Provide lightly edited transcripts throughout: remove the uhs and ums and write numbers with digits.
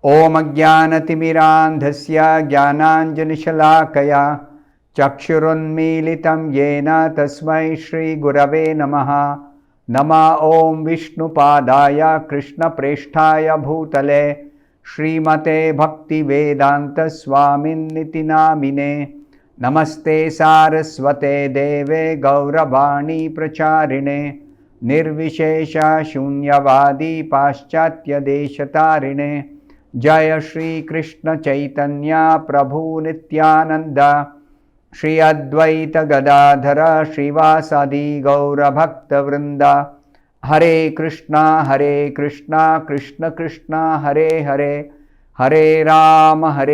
Om Ajnanatimirandhasya Jnananjanishalaakaya Chakshurunmilitam Yena Tasmai Shri Gurave Namaha. Nama Om Vishnupadaya Krishna Presthaya Bhutale Srimate Bhaktivedanta Swamin Niti Namine. Namaste Saraswate Deve Gauravani Pracharine Nirvishesha Shunyavadi Paschatya Deshatarine. Jaya Shri Krishna Chaitanya Prabhu Nityananda Shri Advaita Gadadhara Srivasadi Gaura Bhakta Vrinda. Hare Krishna Krishna Krishna Hare Hare, Hare Rama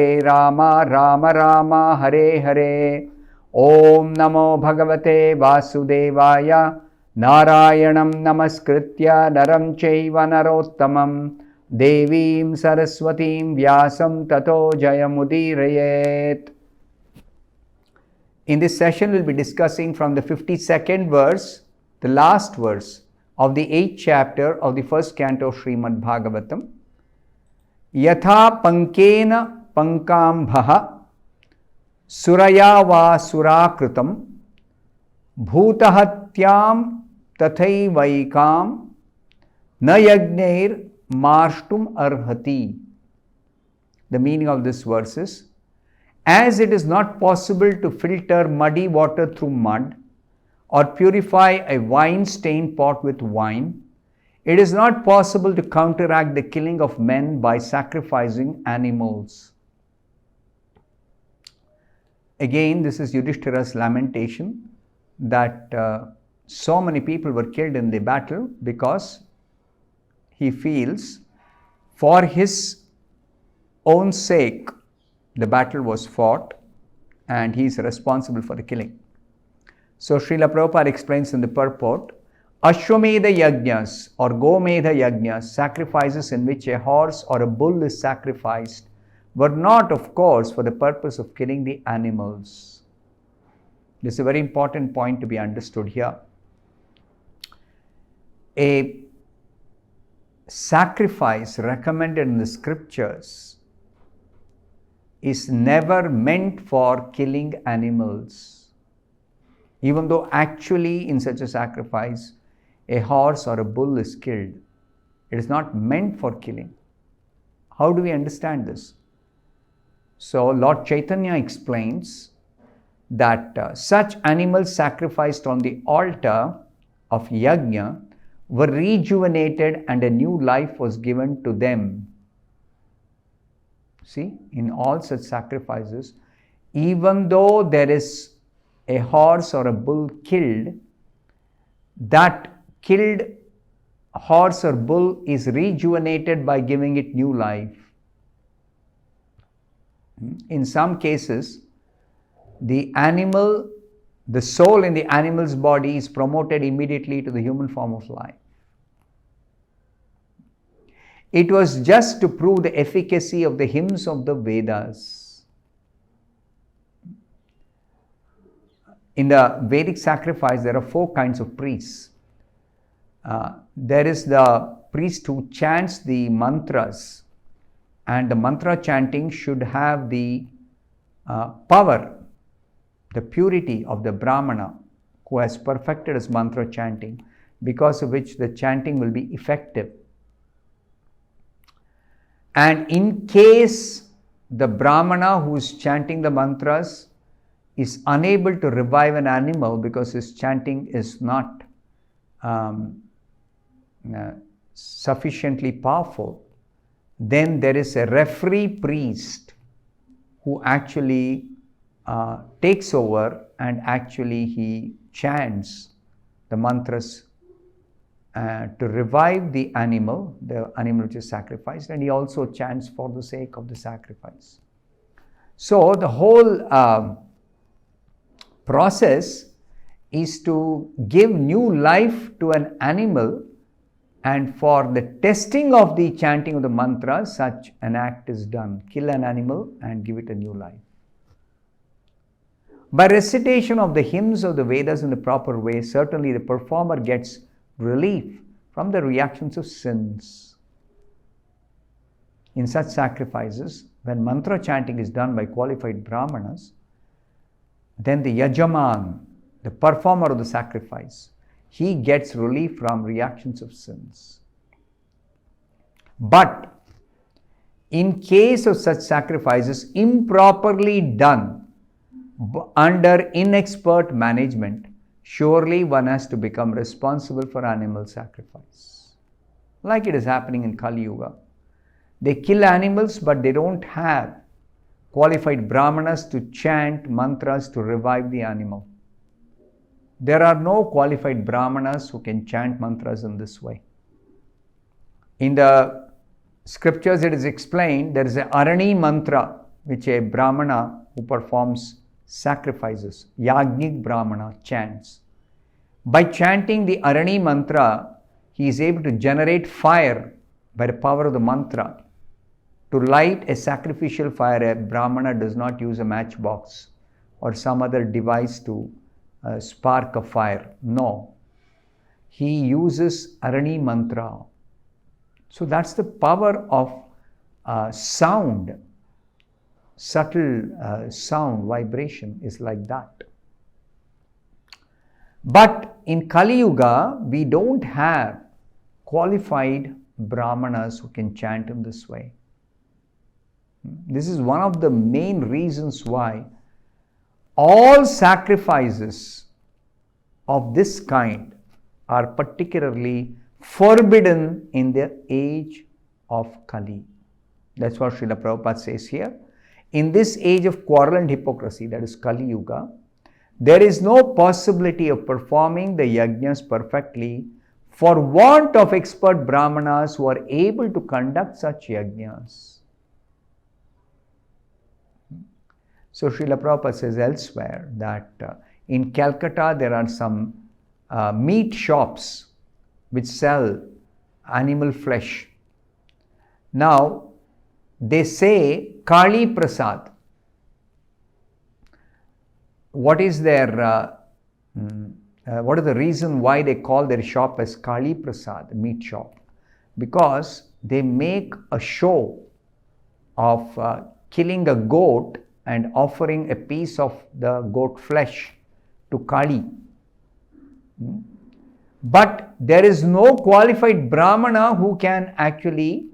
Rama Rama Hare Hare. Om Namo Bhagavate Vasudevaya. Narayanam Namaskritya Naram Chaiva Narottamam Devim Saraswatim Vyasam Tato Jayamudirayet. In this session, we'll be discussing from the 52nd verse, the last verse of the 8th chapter of the first canto of Srimad-Bhagavatam. Yatha pankena pankambhaha suraya va surakrutam bhutahatyam tathaivaikam na yagnair marshtum arhati. The meaning of this verse is, as it is not possible to filter muddy water through mud or purify a wine-stained pot with wine, it is not possible to counteract the killing of men by sacrificing animals. Again, this is Yudhishthira's lamentation that so many people were killed in the battle because he feels for his own sake the battle was fought and he is responsible for the killing. So Srila Prabhupada explains in the purport, Ashwamedha Yajnas or Gomedha Yajnas, sacrifices in which a horse or a bull is sacrificed, were not, of course, for the purpose of killing the animals. This is a very important point to be understood here. A sacrifice recommended in the scriptures is never meant for killing animals, even though actually in such a sacrifice a horse or a bull is killed. It is not meant for killing. How do we understand this? So Lord Chaitanya explains that such animals sacrificed on the altar of yajna were rejuvenated and a new life was given to them. See, in all such sacrifices, even though there is a horse or a bull killed, that killed horse or bull is rejuvenated by giving it new life. In some cases, the soul in the animal's body is promoted immediately to the human form of life. It was just to prove the efficacy of the hymns of the Vedas. In the Vedic sacrifice, there are 4 kinds of priests. There is the priest who chants the mantras, and the mantra chanting should have the power, the purity of the Brahmana who has perfected his mantra chanting, because of which the chanting will be effective. And in case the Brahmana who is chanting the mantras is unable to revive an animal because his chanting is not sufficiently powerful, then there is a referee priest who actually takes over and actually he chants the mantras to revive the animal which is sacrificed, and he also chants for the sake of the sacrifice. So the whole process is to give new life to an animal, and for the testing of the chanting of the mantra, such an act is done. Kill an animal and give it a new life. By recitation of the hymns of the Vedas in the proper way, certainly the performer gets relief from the reactions of sins. in such sacrifices, when mantra chanting is done by qualified brahmanas, then the yajaman, the performer of the sacrifice, he gets relief from reactions of sins. But in case of such sacrifices improperly done under inexpert management, surely one has to become responsible for animal sacrifice. Like it is happening in Kali Yuga. They kill animals, but they don't have qualified brahmanas to chant mantras to revive the animal. There are no qualified brahmanas who can chant mantras in this way. In the scriptures it is explained, there is a Arani mantra which a brahmana who performs sacrifices, Yajnik brahmana, chants. By chanting the Arani mantra, he is able to generate fire by the power of the mantra. To light a sacrificial fire, a brahmana does not use a matchbox or some other device to spark a fire. No. He uses Arani mantra. So that's the power of sound. Subtle sound, vibration is like that. But in Kali Yuga, we don't have qualified brahmanas who can chant in this way. This is one of the main reasons why all sacrifices of this kind are particularly forbidden in the age of Kali. That's what Srila Prabhupada says here. In this age of quarrel and hypocrisy, that is Kali Yuga, there is no possibility of performing the yajnas perfectly for want of expert brahmanas who are able to conduct such yajnas. So Srila Prabhupada says elsewhere that in Calcutta there are some meat shops which sell animal flesh. Now they say Kali Prasad. What is their what is the reason why they call their shop as Kali Prasad, meat shop? Because they make a show of killing a goat and offering a piece of the goat flesh to Kali. But there is no qualified brahmana who can actually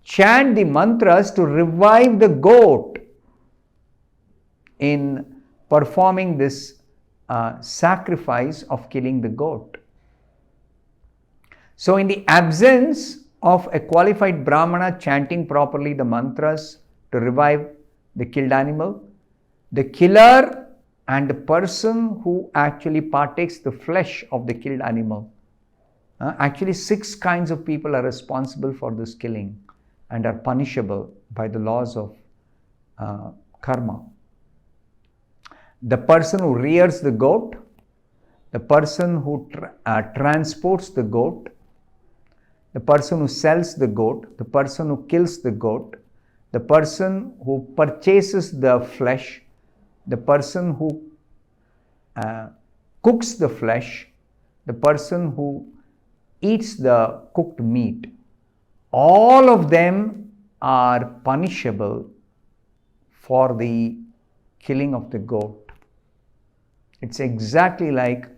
chant the mantras to revive the goat in performing this sacrifice of killing the goat. So in the absence of a qualified brahmana chanting properly the mantras to revive the killed animal, the killer and the person who actually partakes the flesh of the killed animal. Actually 6 kinds of people are responsible for this killing and are punishable by the laws of karma. The person who rears the goat, the person who transports the goat, the person who sells the goat, the person who kills the goat, the person who purchases the flesh, the person who cooks the flesh, the person who eats the cooked meat, all of them are punishable for the killing of the goat. It's exactly like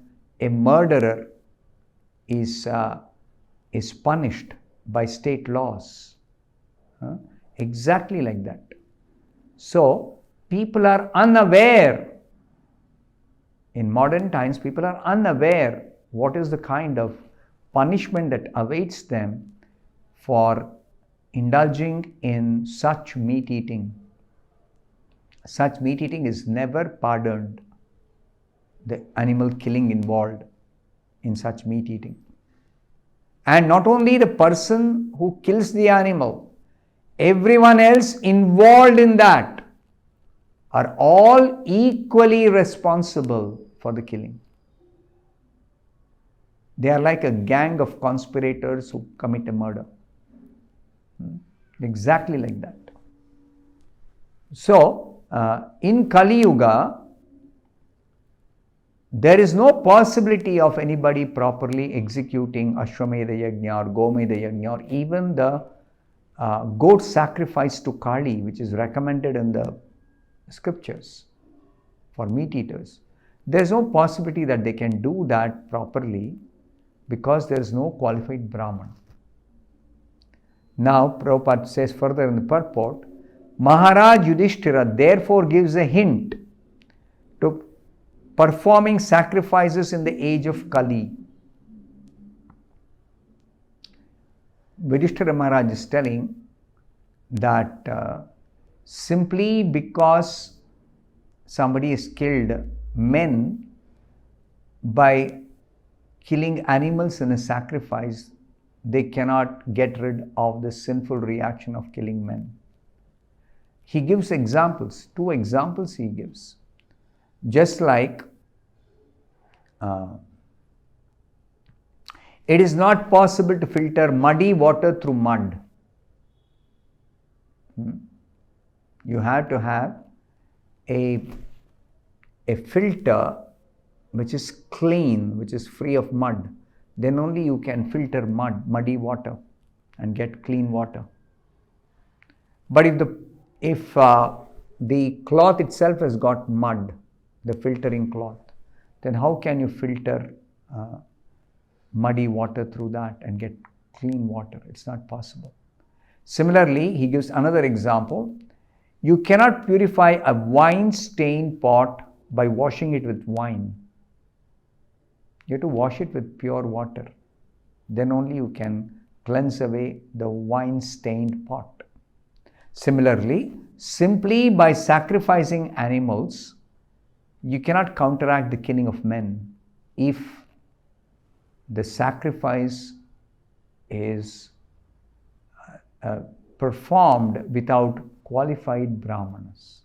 a murderer is punished by state laws. Exactly like that. So, people are unaware. In modern times, people are unaware what is the kind of punishment that awaits them for indulging in such meat eating. Such meat eating is never pardoned. The animal killing involved in such meat eating. And not only the person who kills the animal, everyone else involved in that are all equally responsible for the killing. They are like a gang of conspirators who commit a murder. Exactly like that. So, in Kali Yuga, there is no possibility of anybody properly executing Ashwamedha Yajna or Gomedha Yajna or even the goat sacrifice to Kali, which is recommended in the scriptures for meat eaters. There is no possibility that they can do that properly because there is no qualified Brahman. Now, Prabhupada says further in the purport, Maharaj Yudhishthira therefore gives a hint to performing sacrifices in the age of Kali. Yudhishthira Maharaj is telling that simply because somebody is killed men by killing animals in a sacrifice, they cannot get rid of the sinful reaction of killing men. He gives examples, 2 examples he gives. Just like it is not possible to filter muddy water through mud. You have to have a filter which is clean, which is free of mud. Then only you can filter muddy water and get clean water. But if the cloth itself has got mud, the filtering cloth, then how can you filter muddy water through that and get clean water? It's not possible. Similarly, he gives another example. You cannot purify a wine-stained pot by washing it with wine. You have to wash it with pure water. Then only you can cleanse away the wine-stained pot. Similarly, simply by sacrificing animals, you cannot counteract the killing of men if the sacrifice is performed without qualified Brahmanas.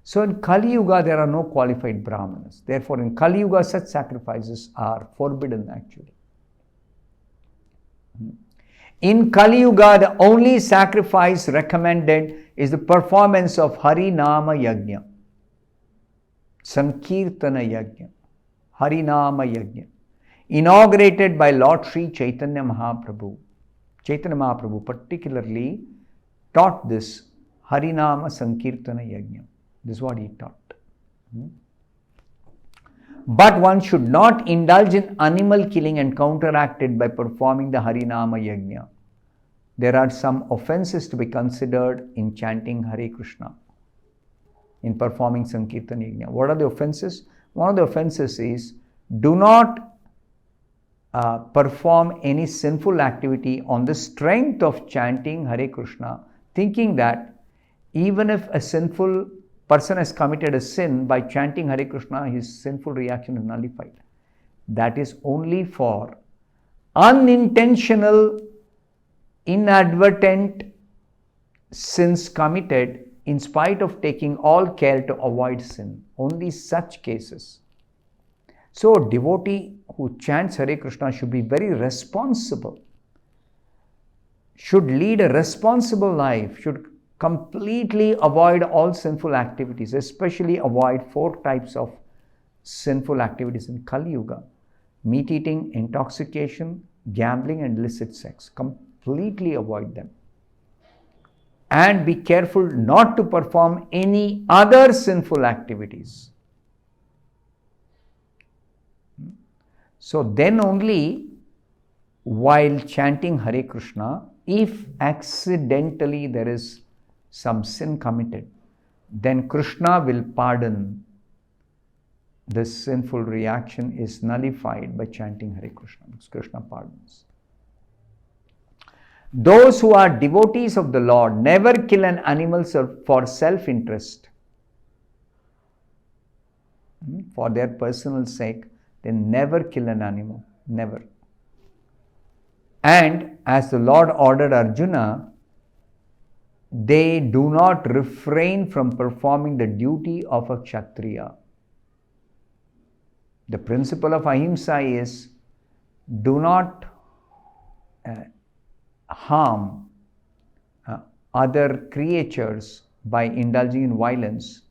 So in Kali Yuga, there are no qualified Brahmanas. Therefore, in Kali Yuga, such sacrifices are forbidden actually. In Kali Yuga, the only sacrifice recommended is the performance of Harinama Yajna, Sankirtana Yajna, Harinama Yajna, inaugurated by Lord Sri Chaitanya Mahaprabhu. Chaitanya Mahaprabhu particularly taught this Harinama Sankirtana Yajna. This is what he taught. But one should not indulge in animal killing and counteract it by performing the Harinama Yajna. There are some offenses to be considered in chanting Hare Krishna, in performing Sankirtan Yajna. What are the offenses? One of the offenses is, do not perform any sinful activity on the strength of chanting Hare Krishna, thinking that even if a sinful person has committed a sin, by chanting Hare Krishna, his sinful reaction is nullified. That is only for unintentional, inadvertent sins committed in spite of taking all care to avoid sin. Only such cases. So, a devotee who chants Hare Krishna should be very responsible, should lead a responsible life, should completely avoid all sinful activities, especially avoid 4 types of sinful activities in Kali Yuga: meat eating, intoxication, gambling, and illicit sex. Completely avoid them. And be careful not to perform any other sinful activities. So then only, while chanting Hare Krishna, if accidentally there is some sin committed, then Krishna will pardon. This sinful reaction is nullified by chanting Hare Krishna, because Krishna pardons. Those who are devotees of the Lord never kill an animal for self-interest. For their personal sake, they never kill an animal. Never. And as the Lord ordered Arjuna, they do not refrain from performing the duty of a Kshatriya. The principle of ahimsa is, do not harm other creatures by indulging in violence.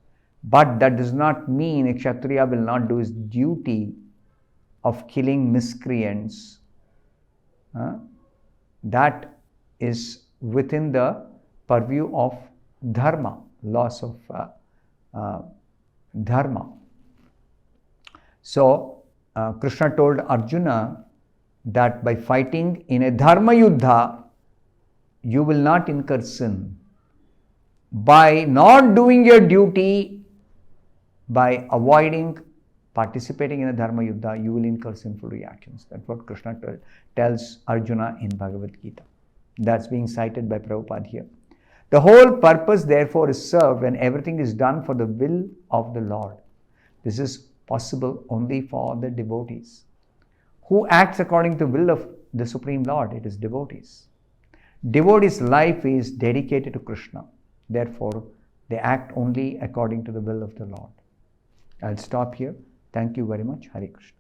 But that does not mean a Kshatriya will not do his duty of killing miscreants. That is within the purview of dharma, laws of dharma. So, Krishna told Arjuna that by fighting in a dharma yuddha, you will not incur sin. By not doing your duty, by avoiding participating in a dharma yuddha, you will incur sinful reactions. That's what Krishna tells Arjuna in Bhagavad Gita. That's being cited by Prabhupada here. The whole purpose, therefore, is served when everything is done for the will of the Lord. This is possible only for the devotees. Who acts according to the will of the Supreme Lord? It is devotees. Devotees' life is dedicated to Krishna. Therefore, they act only according to the will of the Lord. I'll stop here. Thank you very much. Hare Krishna.